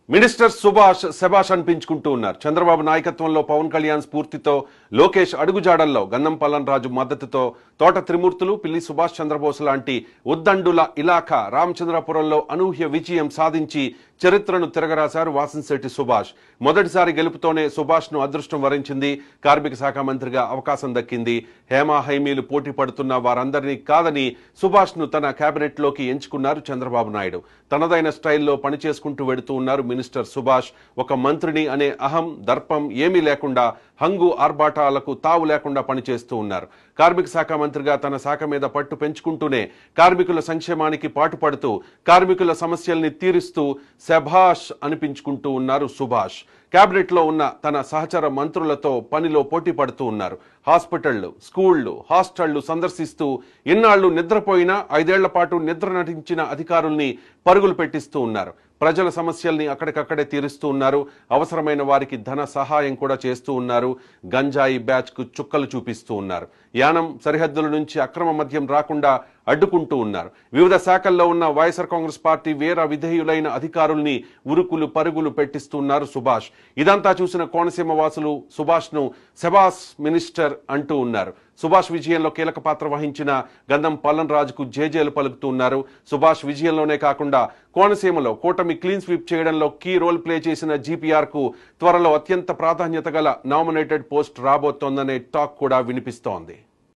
Minister Subhash శభాష్ అనిపించుకుంటూ ఉన్నారు. చంద్రబాబు నాయకత్వంలో పవన్ కళ్యాణ్ స్ఫూర్తితో, లోకేష్ అడుగుజాడల్లో గంధం పల్లనరాజు మద్దతుతో తోట త్రిమూర్తులు, పిల్లి సుభాష్ చంద్రబోస్ లాంటి ఉద్దండుల ఇలాఖా రామచంద్రపురంలో అనూహ్య విజయం సాధించి చరిత్రను తిరగరాశారు వాసంశెట్టి సుభాష్. మొదటిసారి గెలుపుతోనే సుభాష్ ను అదృష్టం వరించింది. కార్మిక శాఖ మంత్రిగా అవకాశం దక్కింది. హేమా హైమీలు పోటీ పడుతున్న వారందరినీ కాదని సుభాష్ ను తన కేబినెట్ లోకి ఎంచుకున్నారు చంద్రబాబు నాయుడు. తనదైన స్టైల్లో పనిచేసుకుంటూ వెడుతూ ఉన్నారు మినిస్టర్ సుభాష్. ఒక మంత్రిని అనే అహం, దర్పం ఏమీ లేకుండా, హంగు ఆర్భాటాలకు తావు లేకుండా పనిచేస్తూ ఉన్నారు. కార్మిక శాఖ మంత్రిగా తన శాఖ మీద పట్టు పెంచుకుంటూనే కార్మికుల సంక్షేమానికి పాటుపడుతూ, కార్మికుల సమస్యల్ని తీరుస్తూ శభాష్ అనిపించుకుంటూ ఉన్నారు సుభాష్. కేబినెట్ లో ఉన్న తన సహచర మంత్రులతో పనిలో పోటీ పడుతూ ఉన్నారు. హాస్పిటళ్లు, స్కూళ్లు, హాస్టళ్లు సందర్శిస్తూ ఇన్నాళ్లు నిద్రపోయినా 5 ఏళ్ల పాటు నిద్ర నటించిన అధికారుల్ని పరుగులు పెట్టిస్తూ ఉన్నారు. ప్రజల సమస్యల్ని అక్కడికక్కడే తీరుస్తూ ఉన్నారు. అవసరమైన వారికి ధన సహాయం కూడా చేస్తూ ఉన్నారు. గంజాయి బ్యాచ్ కు చుక్కలు చూపిస్తూ ఉన్నారు. యానం సరిహద్దుల నుంచి అక్రమ మద్యం రాకుండా అడ్డుకుంటూ ఉన్నారు. వివిధ శాఖల్లో ఉన్న వైఎస్ఆర్ కాంగ్రెస్ పార్టీ వేర విధేయులైన అధికారుల్ని ఉరుకులు పరుగులు పెట్టిస్తున్నారు సుభాష్. ఇదంతా చూసిన కోనసీమ వాసులు సుభాష్ ను శభాష్ మినిస్టర్ అంటూ ఉన్నారు. సుభాష్ విజయంలో కీలక పాత్ర వహించిన గంధం పల్లనరాజుకు జేజేలు పలుకుతూ ఉన్నారు. సుభాష్ విజయంలోనే కాకుండా కోనసీమలో కూటమి క్లీన్ స్వీప్ చేయడంలో కీ రోల్ ప్లే చేసిన జీపీఆర్ కు త్వరలో అత్యంత ప్రాధాన్యత గల నామినేటెడ్ పోస్ట్ రాబోతోందనే టాక్ కూడా వినిపిస్తోంది.